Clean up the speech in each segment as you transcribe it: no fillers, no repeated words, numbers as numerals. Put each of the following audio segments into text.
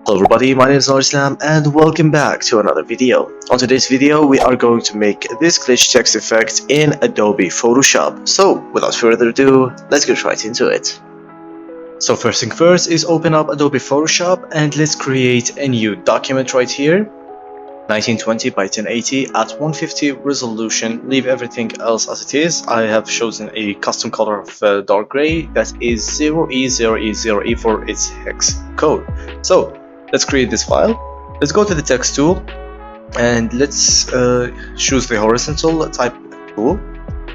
Hello everybody, my name is Scorchdzn and welcome back to another video. On today's video we are going to make this glitch text effect in Adobe Photoshop. So without further ado, let's get right into it. So first thing first is open up Adobe Photoshop and let's create a new document right here. 1920 by 1080 at 150 resolution. Leave everything else as it is. I have chosen a custom color of dark gray that is 0E0E0E for its hex code. So let's create this file. Let's go to the text tool and let's choose the horizontal type tool.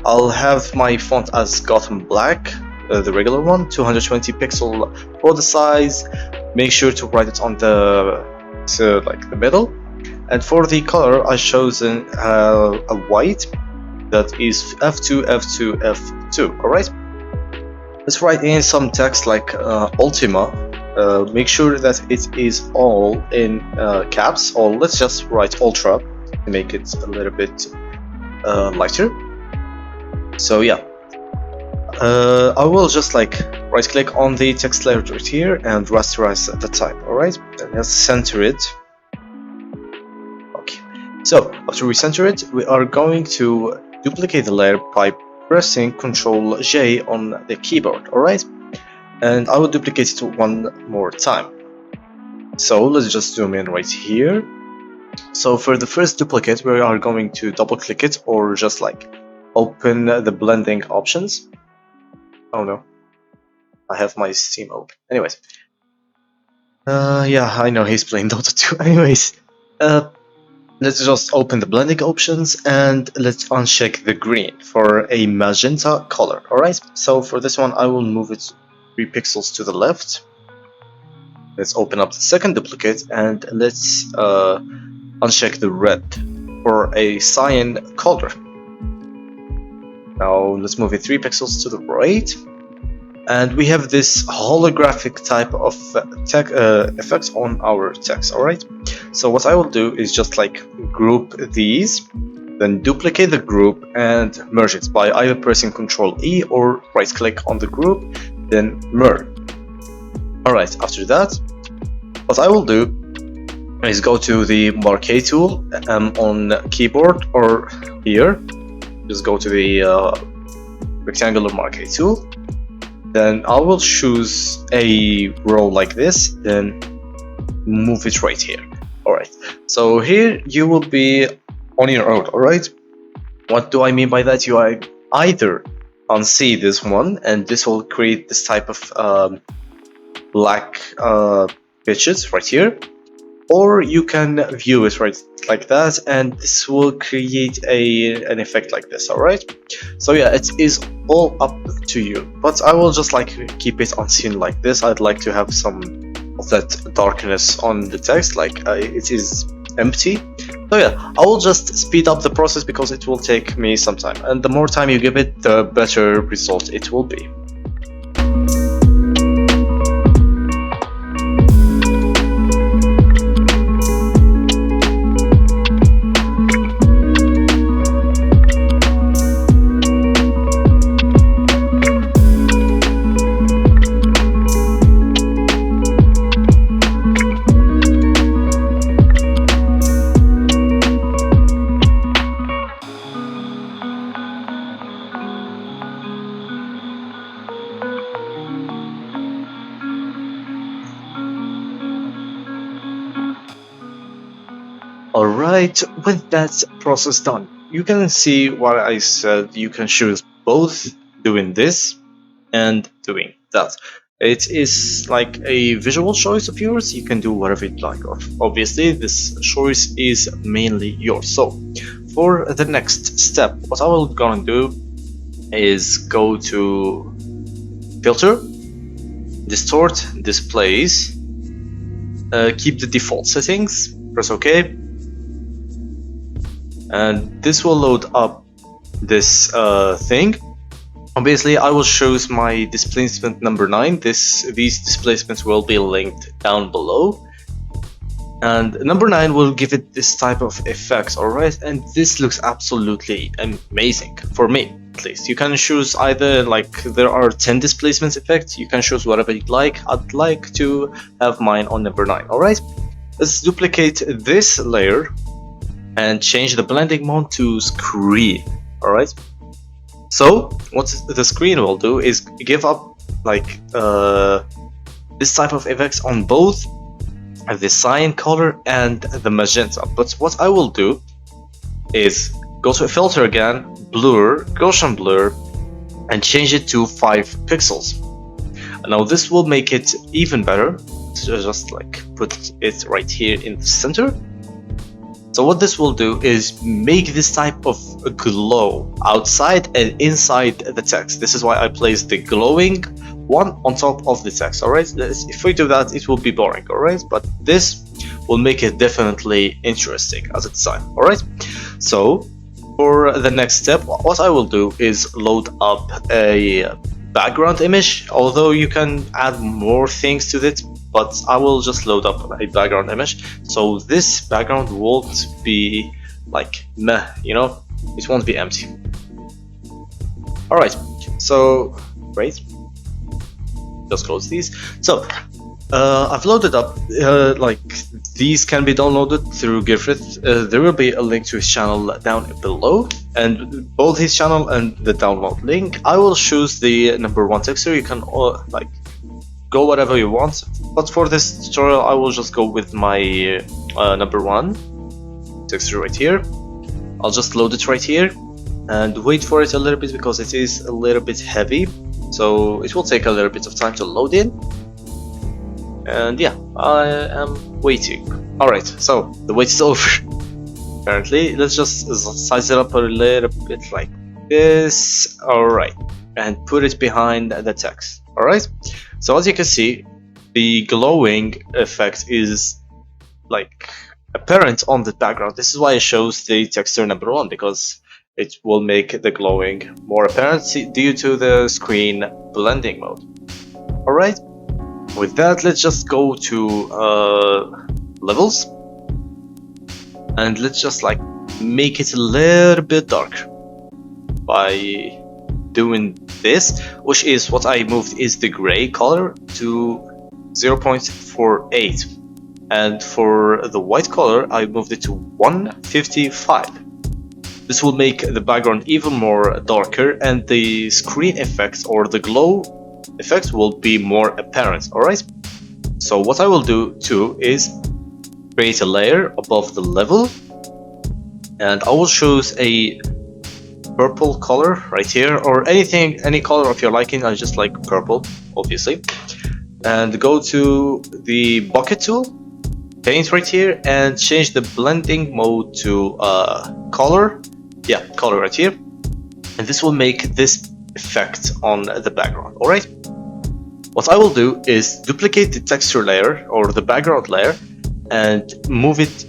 I'll have my font as Gotham Black, the regular one, 220 pixel for the size. Make sure to write it on the the middle. And for the color, I've chosen a white that is F2, F2, F2. Alright? Let's write in some text like Ultima. Make sure that it is all in caps, or let's just write Ultra to make it a little bit lighter. So yeah, I will just right click on the text layer right here and rasterize the type. Alright? And let's center it. So after we center it, we are going to duplicate the layer by pressing Ctrl J on the keyboard, alright? And I will duplicate it one more time. So let's just zoom in right here. So for the first duplicate, we are going to double click it or just open the blending options. Oh no, I have my Steam open. Anyways, yeah, I know he's playing Dota 2. Anyways, let's just open the blending options and let's uncheck the green for a magenta color. Alright, so for this one I will move it 3 pixels to the left. Let's open up the second duplicate and let's uncheck the red for a cyan color. Now let's move it 3 pixels to the right. And we have this holographic type of effects on our text. Alright, so what I will do is just group these, then duplicate the group and merge it by either pressing Ctrl E or right click on the group, then merge. Alright, after that, what I will do is go to the marquee tool on keyboard or here. Just go to the rectangular marquee tool. Then I will choose a row like this, then move it right here. Alright, so here you will be on your own, alright? What do I mean by that? You are either unsee this one, and this will create this type of black pitches right here, or you can view it right like that, and this will create an effect like this. Alright, so yeah, it is all up to you, but I will just keep it unseen like this. I'd like to have some of that darkness on the text, it is empty. So yeah, I will just speed up the process because it will take me some time, and the more time you give it, the better result it will be. Alright, with that process done, you can see what I said. You can choose both doing this and doing that. It is a visual choice of yours. You can do whatever you like. Obviously, this choice is mainly yours. So, for the next step, what I will gonna do is go to Filter, Distort, Displays, keep the default settings, press OK. And this will load up this thing. Obviously, I will choose my displacement number 9. These displacements will be linked down below. And number 9 will give it this type of effect, alright? And this looks absolutely amazing for me. at least. You can choose either, like, there are 10 displacement effects. You can choose whatever you like. I'd like to have mine on number 9. Alright, let's duplicate this layer and change the blending mode to screen. Alright, so what the screen will do is give up like this type of effects on both the cyan color and the magenta. But what I will do is go to filter again, blur, Gaussian blur, and change it to 5 pixels. Now this will make it even better. So just like put it right here in the center. So what this will do is make this type of glow outside and inside the text. This is why I placed the glowing one on top of the text. Alright, if we do that, it will be boring. Alright, but this will make it definitely interesting as a design. Alright, so for the next step, what I will do is load up a background image, although you can add more things to it, but I will just load up a background image. So this background won't be like meh, you know, it won't be empty. Alright, so great, just close these. So I've loaded up, like these can be downloaded through Griffith. There will be a link to his channel down below, and both his channel and the download link. I will choose the number 1 texture. You can like go whatever you want, but for this tutorial I will just go with my number 1 texture right here. I'll just load it right here and wait for it a little bit because it is a little bit heavy, so it will take a little bit of time to load in. And yeah, I am waiting. Alright, so the wait is over. Apparently, let's just size it up a little bit like this. Alright, and put it behind the text. Alright, so as you can see, the glowing effect is like apparent on the background. This is why it shows the texture number 1, because it will make the glowing more apparent due to the screen blending mode. Alright, with that, let's just go to levels, and let's just like make it a little bit darker by doing this, which is what I moved is the gray color to 0.48, and for the white color I moved it to 155. This will make the background even more darker, and the screen effects or the glow effect will be more apparent. Alright, so what I will do too is create a layer above the level, and I will choose a purple color right here, or any color of your liking. I just like purple, obviously, and go to the bucket tool, paint right here, and change the blending mode to color right here, and this will make this effect on the background. Alright, what I will do is duplicate the texture layer or the background layer and move it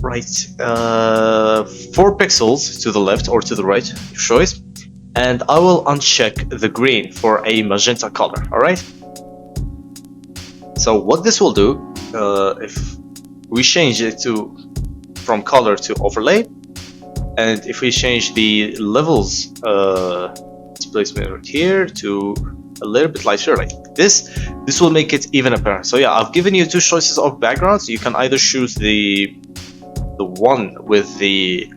right 4 pixels to the left or to the right, your choice, and I will uncheck the green for a magenta color. Alright, so what this will do, if we change it from color to overlay, and if we change the levels displacement right here to a little bit lighter like this will make it even apparent. So yeah, I've given you 2 choices of backgrounds. You can either choose the one with the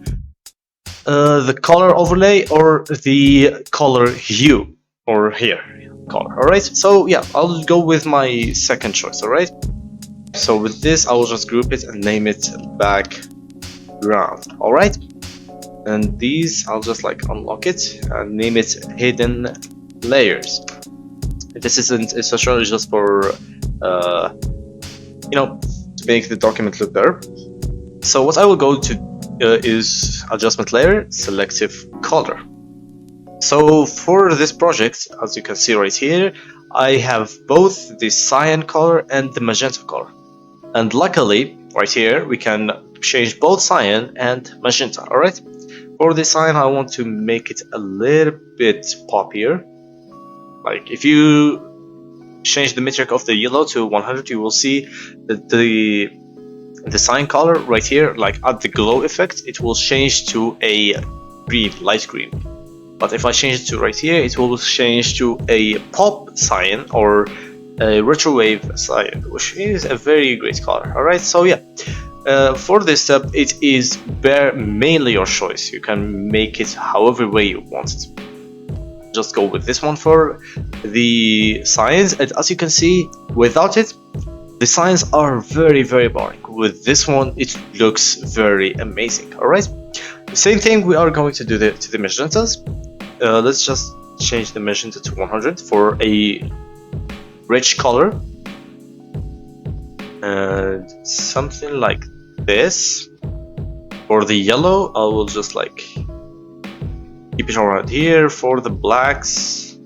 color overlay, or the color hue, or here color. Alright, so yeah, I'll go with my second choice. Alright, so with this I will just group it and name it background. Alright, and these I'll just like unlock it and name it hidden layers. This isn't essential, it's just for you know, to make the document look better. So what I will go to is adjustment layer, selective color. So for this project, as you can see right here, I have both the cyan color and the magenta color, and luckily right here we can change both cyan and magenta. Alright, for the cyan I want to make it a little bit poppier. Like if you change the metric of the yellow to 100, you will see that the cyan color right here, like at the glow effect, it will change to a green, light green. But if I change it to right here, it will change to a pop cyan or a retrowave cyan, which is a very great color. Alright, so yeah, for this step, it is mainly your choice. You can make it however way you want it. Just go with this one for the cyans, and as you can see, without it, the cyans are very boring. With this one, it looks very amazing. Alright, same thing we are going to do to the magentas. Let's just change the magenta to 100 for a rich color, and something like this. For the yellow, I will just like keep it around here. For the blacks,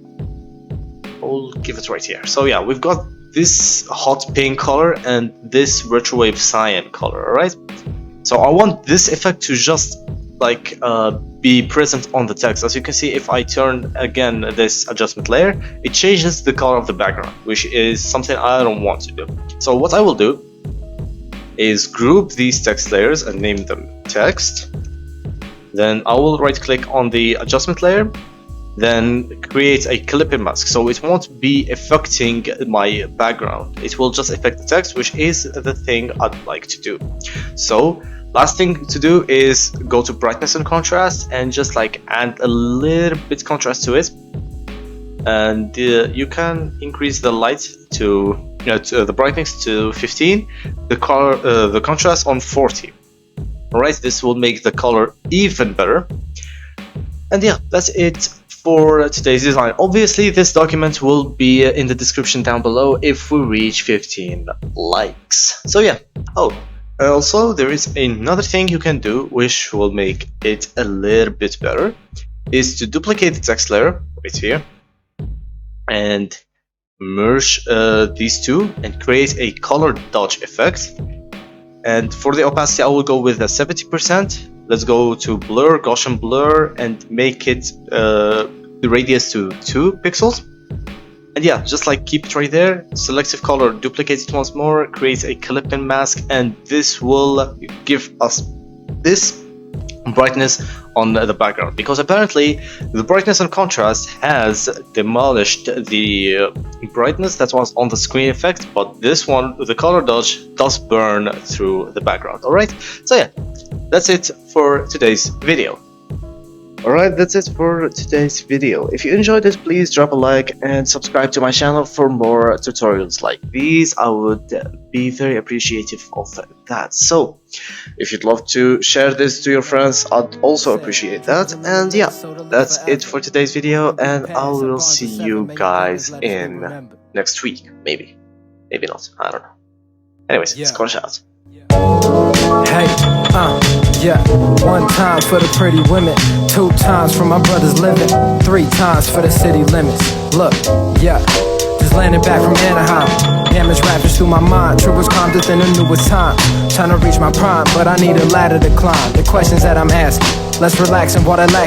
I'll give it right here. So yeah, we've got this hot pink color and this retrowave cyan color. Alright, so I want this effect to just like be present on the text. As you can see, if I turn again this adjustment layer, it changes the color of the background, which is something I don't want to do. So what I will do is group these text layers and name them text. Then I will right click on the adjustment layer, then create a clipping mask, so it won't be affecting my background. It will just affect the text, which is the thing I'd like to do. So last thing to do is go to brightness and contrast and just like add a little bit contrast to it, and you can increase the light to, the brightness to 15, the color, the contrast on 40. Alright, this will make the color even better. And yeah, that's it for today's design. Obviously, this document will be in the description down below if we reach 15 likes. So yeah. Oh, also there is another thing you can do which will make it a little bit better, is to duplicate the text layer right here and merge these two and create a color dodge effect. And for the opacity, I will go with a 70%. Let's go to blur, Gaussian blur, and make it the radius to 2 pixels. And yeah, just like keep it right there. Selective color, duplicate it once more, create a clipping mask, and this will give us this brightness on the background, because apparently the brightness and contrast has demolished the brightness that was on the screen effect, but this one, the color dodge, does burn through the background. Alright, so yeah, that's it for today's video. Alright, that's it for today's video. If you enjoyed it, please drop a like and subscribe to my channel for more tutorials like these. I would be very appreciative of that. So, if you'd love to share this to your friends, I'd also appreciate that. And yeah, that's it for today's video, and I will see you guys in next week. Maybe not, I don't know. Anyways, Scorch out. Hey, yeah. 1 time for the pretty women, 2 times for my brother's living, 3 times for the city limits. Look, yeah, just landing back from Anaheim. Damage rappers through my mind, truest calm within the newest time. Trying to reach my prime, but I need a ladder to climb. The questions that I'm asking, let's relax and what I lack.